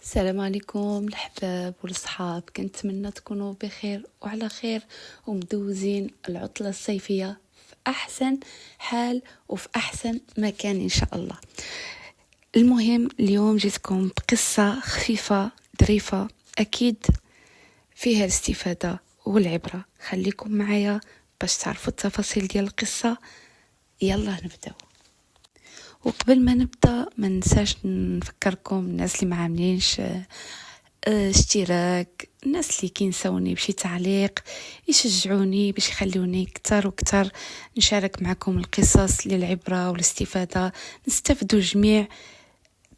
السلام عليكم الحباب والصحاب، كنتمنى تكونوا بخير وعلى خير ومدوزين العطلة الصيفية في أحسن حال وفي أحسن مكان إن شاء الله. المهم اليوم جيتكم بقصة خفيفة ظريفة أكيد فيها الاستفادة والعبرة. خليكم معايا باش تعرفوا التفاصيل ديال القصة. يلا نبداو. وقبل ما نبدا ما ننساش نفكركم الناس اللي ما عاملينش اشتراك، الناس اللي كينساوني بشي تعليق يشجعوني باش يخلوني كتر وكتر نشارك معكم القصص للعبرة والاستفادة، نستفدوا جميع.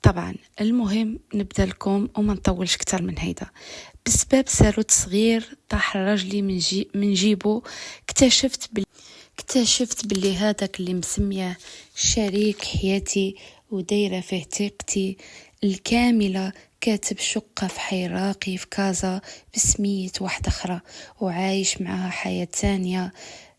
طبعا المهم نبدا لكم وما نطولش كتر من هيدا. بسبب ساروت صغير طاح راجلي من جيبو. اكتشفت باللي هذاك اللي مسميه شريك حياتي ودايره فيه ثقتي الكامله كاتب شقه في حي راقي في كازا بسميه واحده اخرى، وعايش معها حياه تانية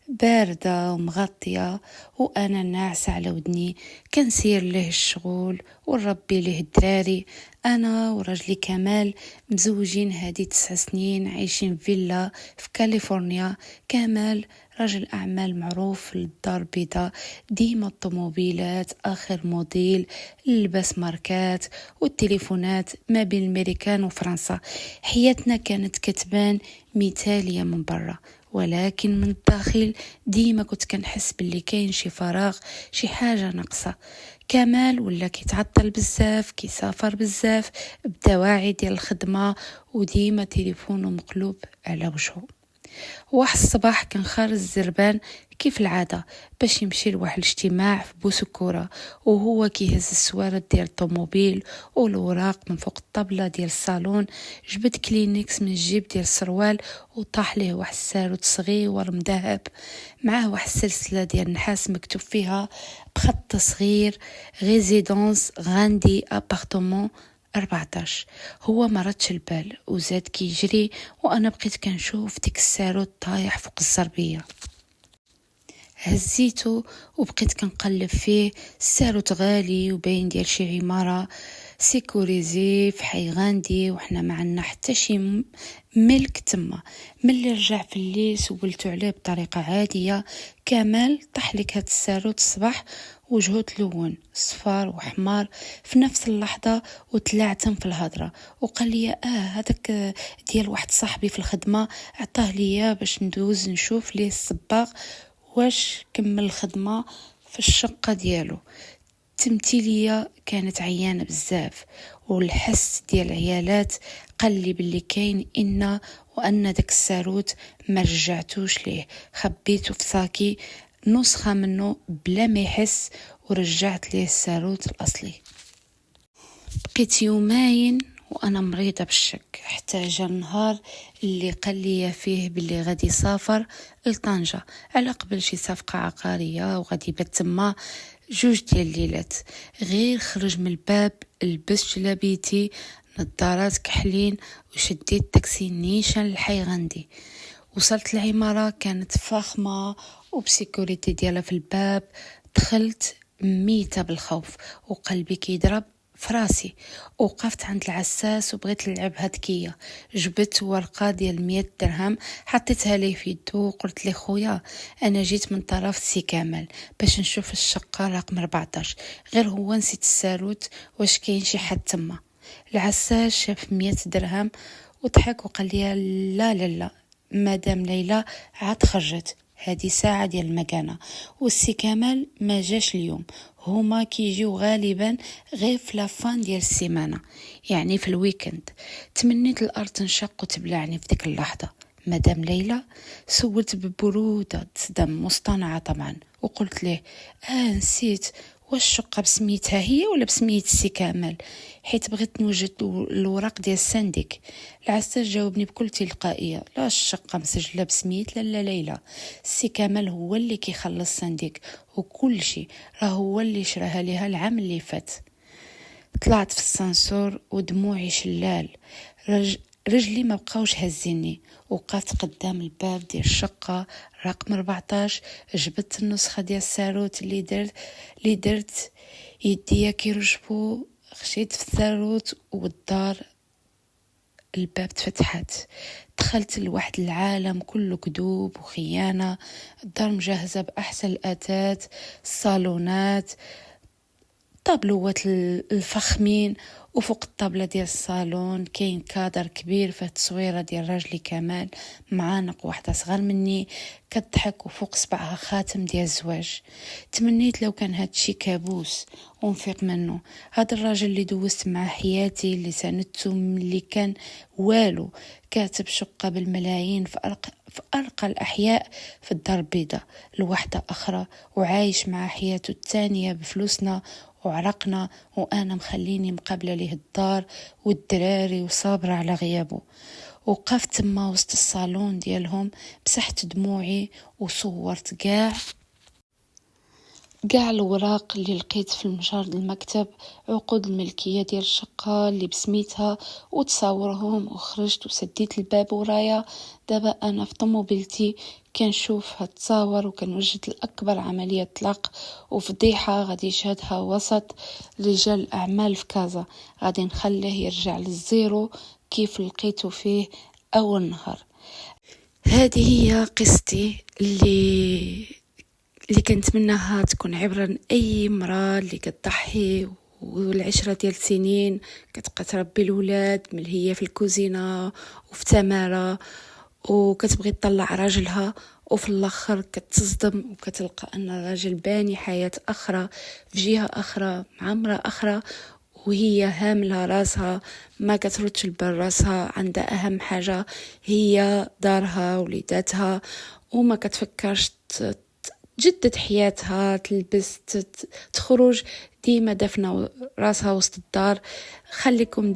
باردة ومغطية، وأنا ناعسة على ودني كنسير له الشغل ونربي له الدراري. أنا ورجلي كمال مزوجين هادي 9 سنين، عايشين فيلا في كاليفورنيا. كمال رجل أعمال معروف، للدار بيضاء، ديما الطوموبيلات آخر موديل، اللباس ماركات والتليفونات ما بين الأمريكان وفرنسا. حياتنا كانت كتبان مثالية من برا، ولكن من الداخل ديما كنت كنحس باللي كاين شي فراغ، شي حاجة ناقصة. كمال ولا كيتعطل بزاف، كيسافر بزاف بدواعي ديال الخدمة، وديما تليفونه مقلوب على وجهه. واحد الصباح كان خارج الزربان كيف العادة باش يمشي لواحد الاجتماع في بوسكورة، وهو كيهز السوارد ديال الطوموبيل والوراق من فوق الطبلة ديال الصالون. جبد كلينكس من الجيب ديال السروال وطاح ليه واحد الساروت صغير مذهب، معاه واحد السلسلة ديال النحاس مكتوب فيها بخط صغير ريزيدونس غاندي ابارتمون 14. هو ما ردش البال وزاد كيجري، وانا بقيت كنشوف ديك الساروت طايح فوق الزربيه. هزيته وبقيت كنقلب فيه. الساروت غالي وباين ديال شي عماره سيكوريزي في حي غاندي، وحنا ما عندنا حتى شي ملك تما. ملي رجع في الليل سولتو عليه بطريقه عاديه. كمال طاح لك هاد الساروت الصباح، وجهه تلون صفار وحمار في نفس اللحظه، وتلاعتم في الهضره وقال لي هذاك ديال واحد صاحبي في الخدمه، عطاه ليا باش ندوز نشوف ليه الصباغ واش كمل الخدمه في الشقه ديالو. التمثيليه كانت عيانه بزاف، والحس ديال العيالات قال لي باللي كاين وان داك الساروت ما رجعتوش ليه، خبيته في ساكي نسخه منه بلا ما يحس، ورجعت ليه الساروت الاصلي. بقيت يومين وانا مريضه بالشك، حتى جا النهار اللي قال لي فيه باللي غادي يسافر لطنجة على قبل شي صفقه عقاريه، وغادي يبات تما 2 ديال الليلات. غير خرج من الباب لبس جلابيتي نظارات كحلين وشديت تاكسي نيشان لحي غندي. وصلت العماره كانت فخمه وبسيكوريتي ديالها في الباب. دخلت ميته بالخوف وقلبي كيضرب فراسي. وقفت عند العساس وبغيت نلعب هدكيه. جبت ورقه ديال 100 درهم حطيتها ليه في يدو وقلت لي خويا انا جيت من طرف سي كامل باش نشوف الشقه رقم 14، غير هو نسيت الساروت، واش كاين شي حد تما؟ العساس شاف 100 درهم وضحك وقال لي لا لا لا، مدام ليلى عاد خرجت، هذه ساعة ديال المكانة، والسي كمال ما جاش اليوم. هما كيجيو غالبا غير في لافان ديال السيمانة، يعني في الويكند. تمنيت الارض تنشق وتبلعني في ديك اللحظة. مدام ليلى سولت ببرودة دم مصطنعة طبعا، وقلت له نسيت، واش الشقة بسميتها هي ولا بسميت السي كامل؟ حيت بغيت نوجد الوراق ديال السندك. العساس جاوبني بكل تلقائيه، لا الشقه مسجله بسميت لاله ليلى، السي كامل هو اللي كيخلص السندك وكل شيء، راه هو اللي شراها ليها العام اللي فات. طلعت في السانسور ودموعي شلال، رجلي ما بقاوش هزيني. وقفت قدام الباب ديال الشقه رقم 14. جبت النسخه ديال الساروت اللي درت يديا كيرجبو، خشيت في الثاروت والدار الباب تفتحت، دخلت لواحد العالم كله كذوب وخيانة. الدار مجهزة بأحسن الأثاث، الصالونات، طابلوات الفخمين، وفوق الطابلة ديال الصالون كاين كادر كبير فيه تصويرة ديال راجلي كمال معانق واحدة صغر مني كتضحك وفوق صبعها خاتم ديال الزواج. تمنيت لو كان هادشي كابوس ونفيق منه. هاد الراجل اللي دوزت مع حياتي، اللي ساندته ملي كان والو، كاتب شقة بالملايين في أرقى الأحياء في الدار البيضاء لوحدة أخرى، وعايش مع حياته الثانية بفلوسنا وعرقنا، وأنا مخليني مقابلة ليه الدار والدراري وصابرة على غيابه. وقفت تما وسط الصالون ديالهم، مسحت دموعي وصورت كاع الوراق اللي لقيت في المجر المكتب، عقود الملكية ديال الشقة اللي بسميتها، وتصاورهم، وخرجت وسديت الباب ورايا. دابا انا في طوموبيلتي كنشوف هاد التصاور وكنوجد الاكبر عملية طلاق وفضيحة غادي يشهدها وسط رجال الاعمال في كازا. غادي نخليه يرجع للزيرو كيف لقيته فيه اول نهار. هذه هي قصتي اللي كنتمناها تكون عبرة لأي امرأة اللي كتضحي والعشرة ديال سنين كتبقى تربي الولاد من هي في الكوزينة وفي تمارة، وكتبغي تطلع راجلها، وفي الاخر كتصدم وكتلقى ان الراجل باني حياة اخرى في جهة اخرى مع امرأة اخرى، وهي هاملة راسها ما كتردش البال راسها. عندها اهم حاجة هي دارها وليداتها، وما كتفكرش تجدد حياتها، تلبس، تخرج، ديما دفنة راسها وسط الدار. خليكم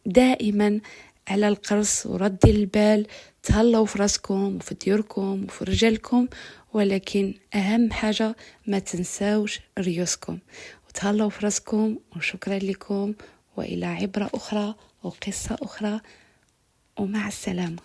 دائما على القرص وردي البال، تهلاو في راسكم وفي ديوركم وفي رجالكم، ولكن اهم حاجة ما تنساوش ريوسكم، وتهلاو في راسكم. وشكرا لكم، والى عبرة اخرى وقصة اخرى، ومع السلامة.